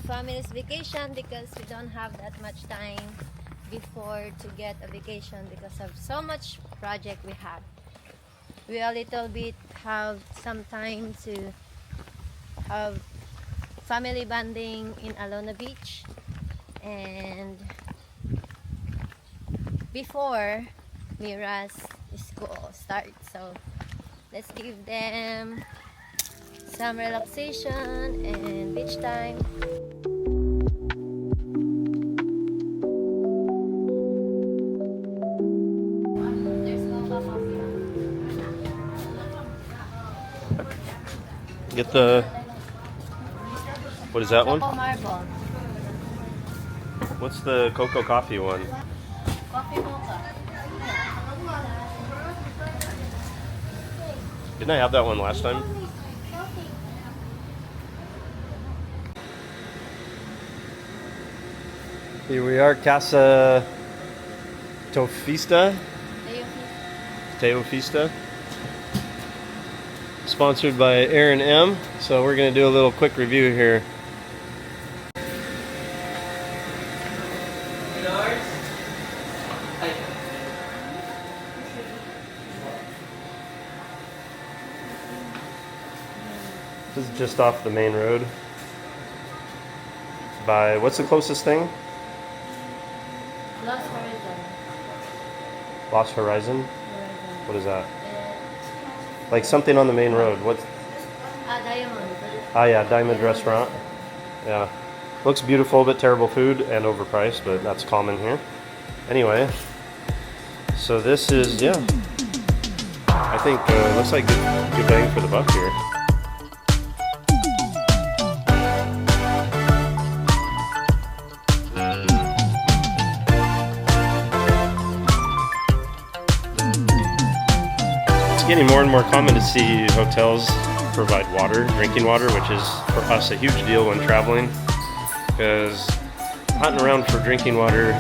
family's vacation because we don't have that much time before to get a vacation because of so much project we have. We a little bit have some time to have family bonding in Alona Beach, and before Mira's school starts, so let's give them some relaxation and beach time. There's no coffee. Get the, what is that one? Cocoa marble. What's the cocoa coffee one? Coffee mocha. Didn't I have that one last time? Here we are, Casa Teofista. Teofista. Sponsored by Aaron M. So we're going to do a little quick review here. This is just off the main road. By, what's the closest thing? Lost Horizon. Lost Horizon? What is that? Like something on the main road. What's? Diamond. Ah, yeah, Diamond Restaurant. Yeah. Looks beautiful, but terrible food and overpriced, but that's common here. Anyway, so this is, yeah. I think looks like good bang for the buck here. It's getting more and more common to see hotels provide water, drinking water, which is for us a huge deal when traveling, because hunting around for drinking water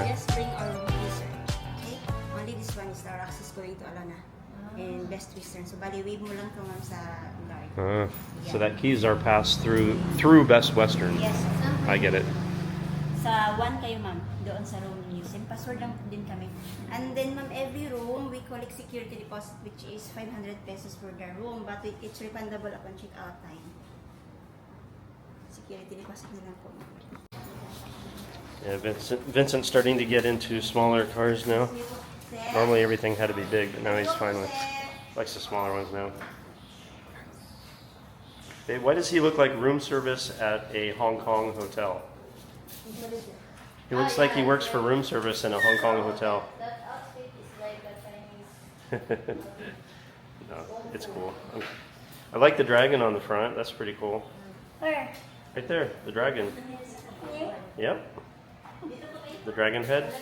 Just bring our room freezer. Okay? Only this one is our access going to Alona and Best Western. So bali wave mo lang to ma'am sa guard. So that keys are passed through Best Western. Yes. I get it. Sa 1 kayo ma'am, doon sa room niyo. Same password lang din kami. And then ma'am, every room we collect security deposit which is 500 pesos per the room, but it's refundable upon check-out time. Security deposit na lang po. Yeah, Vincent's starting to get into smaller cars now. Normally everything had to be big, but now he's fine with, likes the smaller ones now. Babe, why does he look like room service at a Hong Kong hotel? He looks like he works for room service in a Hong Kong hotel. That outfit is like a Chinese. No, it's cool. I like the dragon on the front. That's pretty cool. Where? Right there, the dragon. Yep. The dragon head.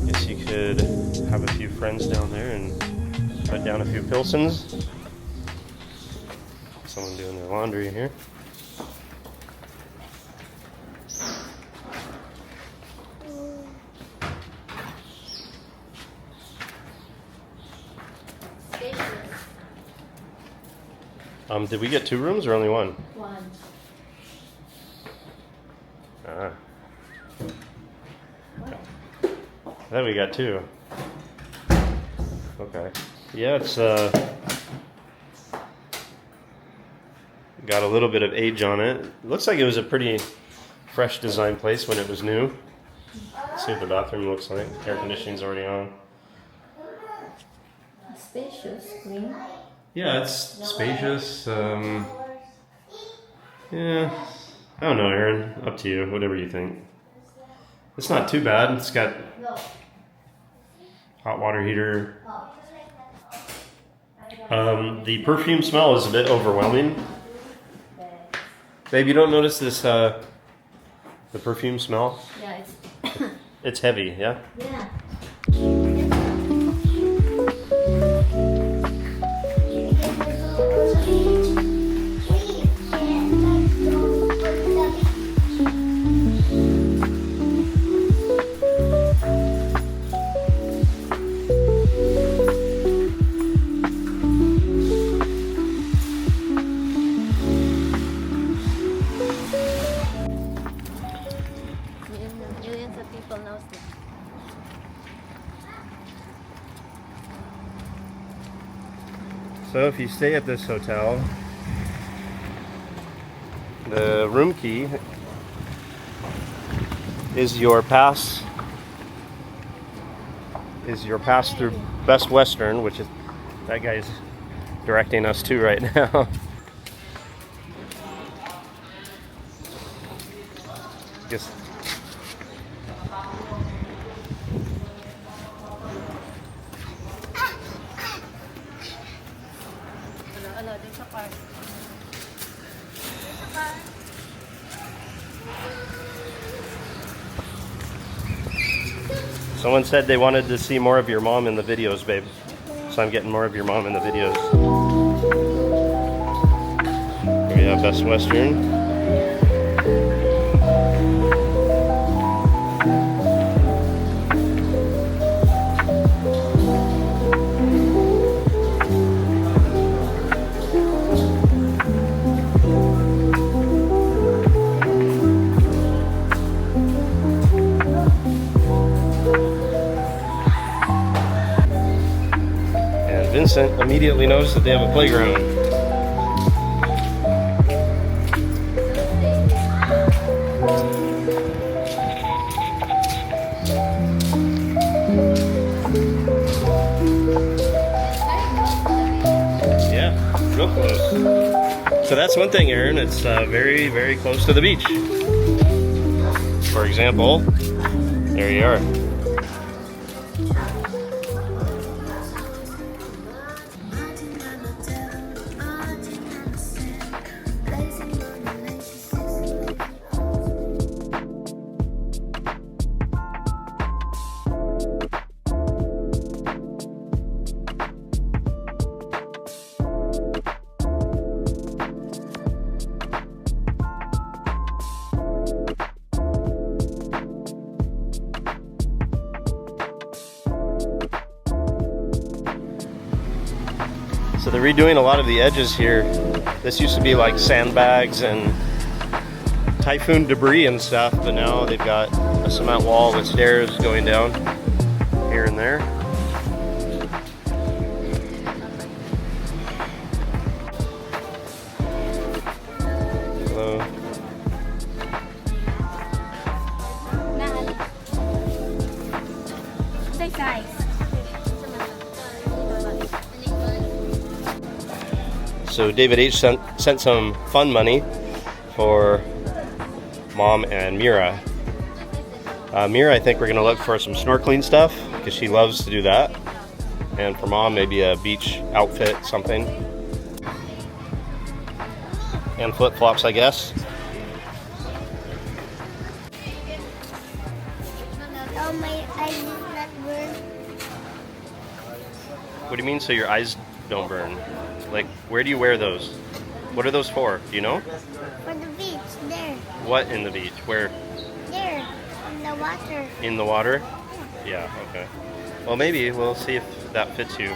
Guess you could have a few friends down there and put down a few Pilsons. Someone doing their laundry here. Did we get 2 rooms or only 1? 1. Ah. Then we got 2. Okay. Yeah, it's got a little bit of age on it. It looks like it was a pretty fresh design place when it was new. Let's see what the bathroom looks like. Air conditioning's already on. Spacious, clean. Yeah, it's spacious. Yeah, I don't know, Aaron. Up to you. Whatever you think. It's not too bad. It's got hot water heater. The perfume smell is a bit overwhelming. Babe, you don't notice this, the perfume smell? Yeah, it's It's heavy, yeah? yeah. Millions of people knows this. So if you stay at this hotel, the room key is your pass through Best Western, which is that guy's directing us to right now. Guess Ano, din sa park. someone said they wanted to see more of your mom in the videos, babe. So I'm getting more of your mom in the videos. Here we have Best Western. Vincent immediately knows that they have a playground. Yeah, real close. So that's one thing, Aaron. It's very, very close to the beach. For example, there you are. So they're redoing a lot of the edges here. This used to be like sandbags and typhoon debris and stuff, but now they've got a cement wall with stairs going down here and there. Hello. So David H sent some fun money for Mom and Mira. Mira, I think we're gonna look for some snorkeling stuff because she loves to do that. And for Mom, maybe a beach outfit, something. And flip-flops, I guess. Oh, my eyes is not burn. What do you mean, so your eyes don't burn? Like, where do you wear those? What are those for? Do you know? For the beach, there. What in the beach? Where? There, in the water. In the water? Yeah, okay. Well, maybe we'll see if that fits you.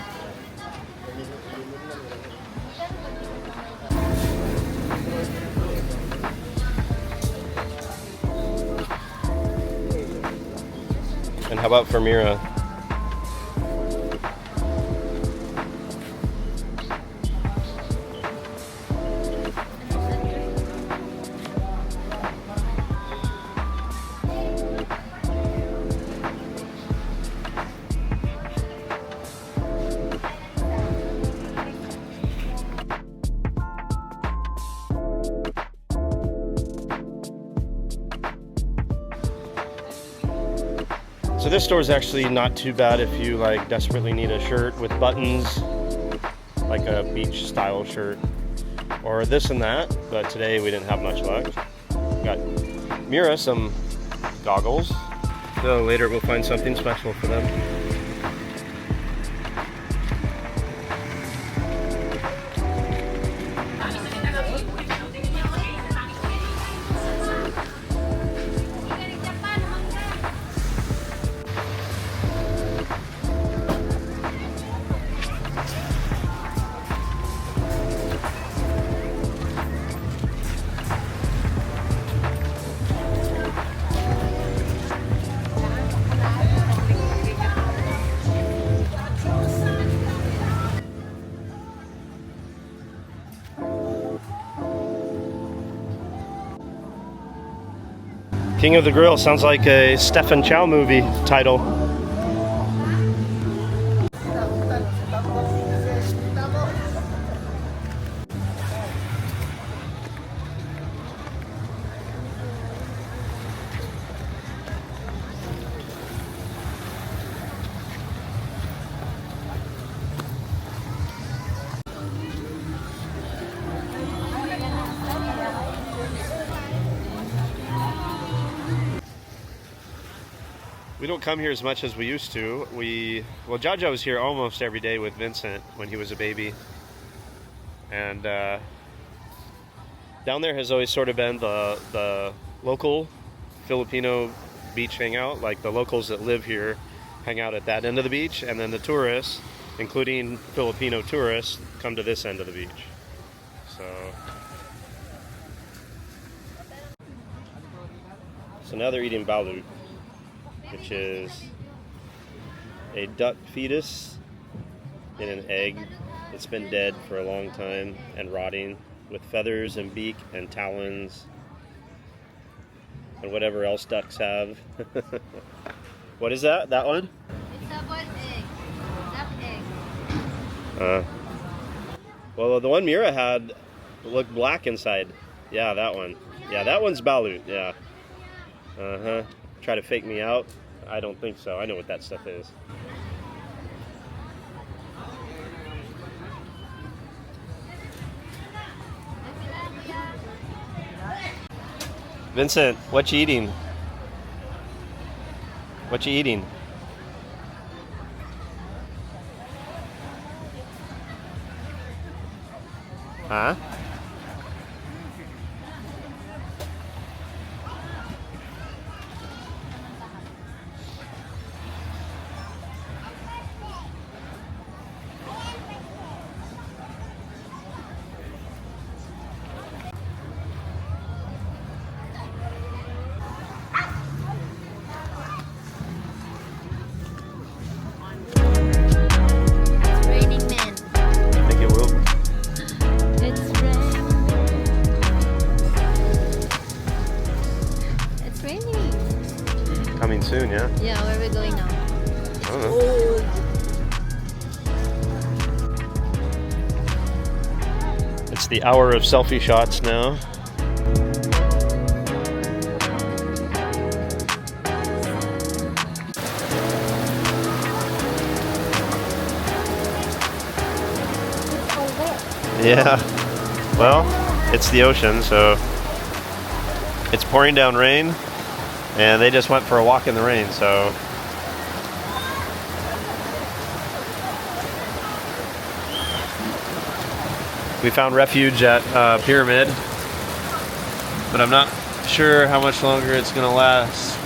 And how about for Mira? So this store is actually not too bad if you like desperately need a shirt with buttons. like a beach style shirt or this and that, but today we didn't have much luck. Got Mira some goggles, so later we'll find something special for them. King of the Grill sounds like a Stephen Chow movie title. We don't come here as much as we used to. Well, Jhaja was here almost every day with Vincent when he was a baby. And down there has always sort of been the local Filipino beach hangout. Like the locals that live here hang out at that end of the beach, and then the tourists, including Filipino tourists, come to this end of the beach. So now they're eating balut, which is a duck fetus in an egg that's been dead for a long time and rotting, with feathers and beak and talons and whatever else ducks have. What is that? That one? It's a boiled egg. Duck egg. Well, the one Mira had looked black inside. Yeah, that one. Yeah, that one's balut. Yeah. Uh-huh. Try to fake me out? I don't think so. I know what that stuff is. Vincent, what you eating? What you eating? Huh? Soon, yeah? Yeah, where are we going now? I don't know. It's the hour of selfie shots now. Yeah. Well, it's the ocean, so it's pouring down rain. And they just went for a walk in the rain, so. We found refuge at Pyramid, but I'm not sure how much longer it's gonna last.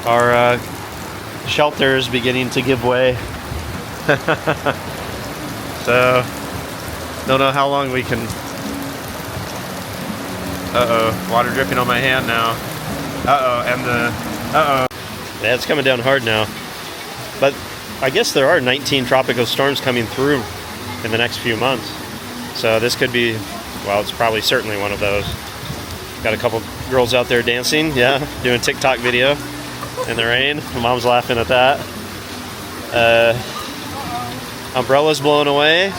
Our shelter is beginning to give way. So, don't know how long we can. Uh-oh, water dripping on my hand now. Yeah, it's coming down hard now. But I guess there are 19 tropical storms coming through in the next few months. So this could be, well, it's probably certainly one of those. Got a couple girls out there dancing, yeah, doing TikTok video in the rain. My mom's laughing at that. Umbrellas blowing away.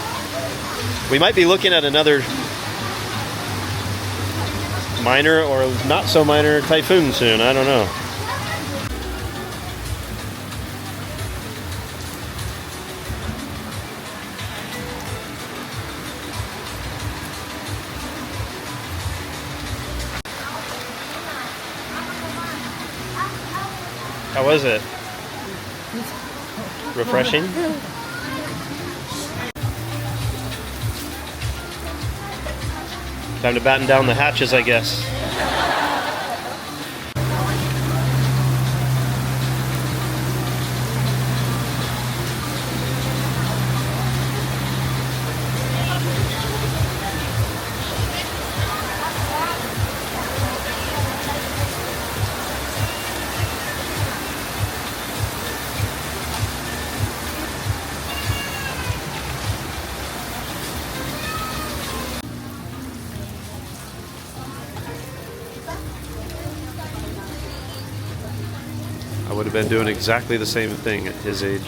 We might be looking at another minor or not so minor typhoon soon. I don't know. How was it? Refreshing? Time to batten down the hatches, I guess. I would have been doing exactly the same thing at his age.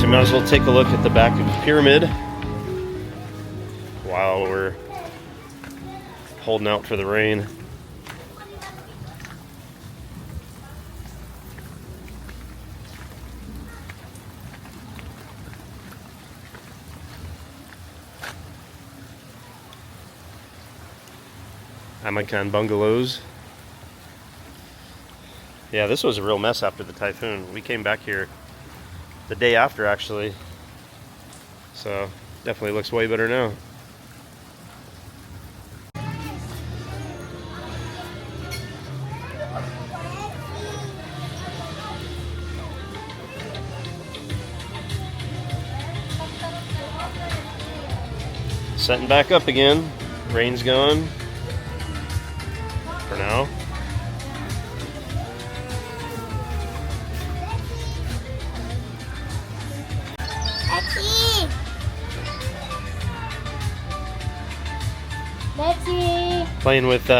Might as well take a look at the back of the pyramid while we're holding out for the rain. Amakan bungalows. Yeah, this was a real mess after the typhoon. We came back here the day after, actually, so definitely looks way better now. Setting back up again. Rain's gone for now. Lexi! Playing with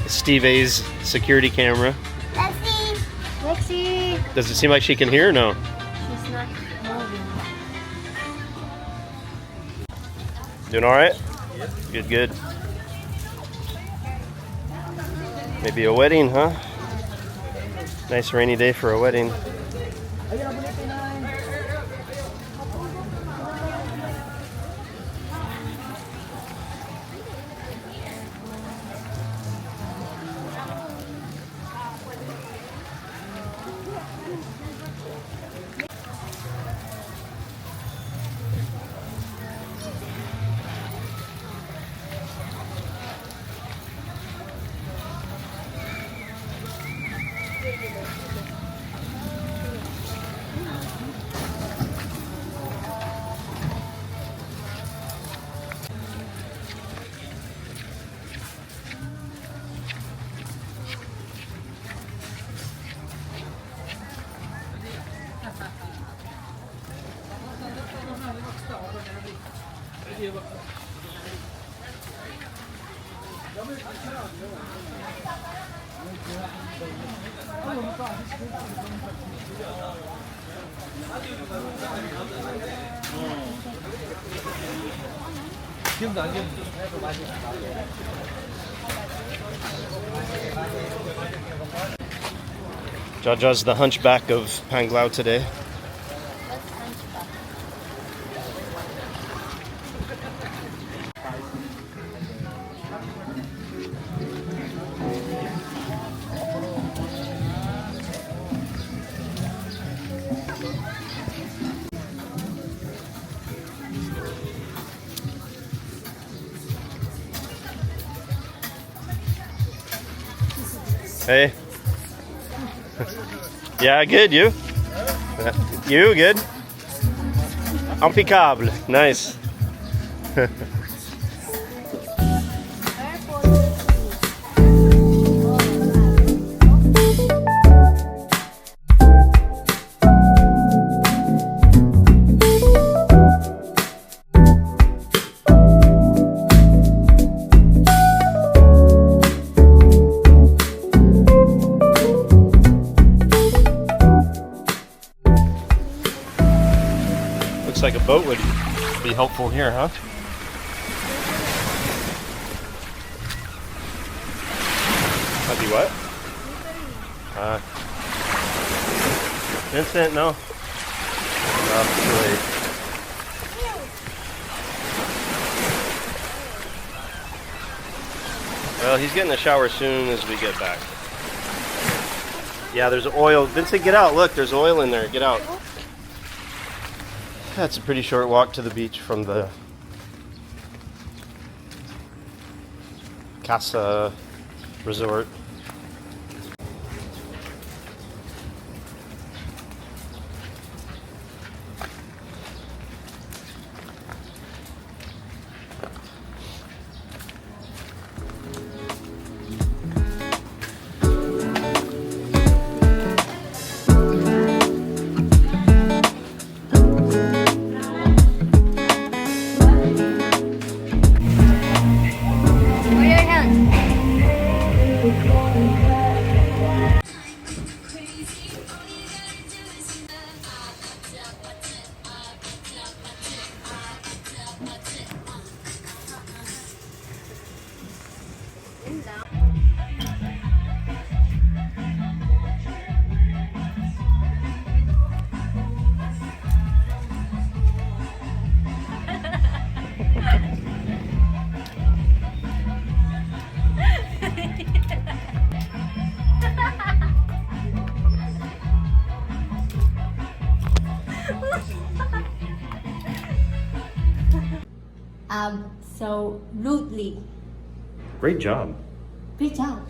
Steve A's security camera. Lexi! Lexi! Does it seem like she can hear or no? She's not moving. Doing all right? Good, good. Maybe a wedding, huh? Nice rainy day for a wedding. Jhaja's the hunchback of Panglao today. Hey. Yeah, good. You? You good? Impeccable. Nice. like a boat would be helpful here, huh? That'd be what? Vincent, no. Too late. Well, he's getting a shower soon as we get back. Yeah, there's oil. Vincent, get out. Look, there's oil in there. Get out. That's a pretty short walk to the beach from the Casa Resort. Where your hands? So rudely. Great job. Great job.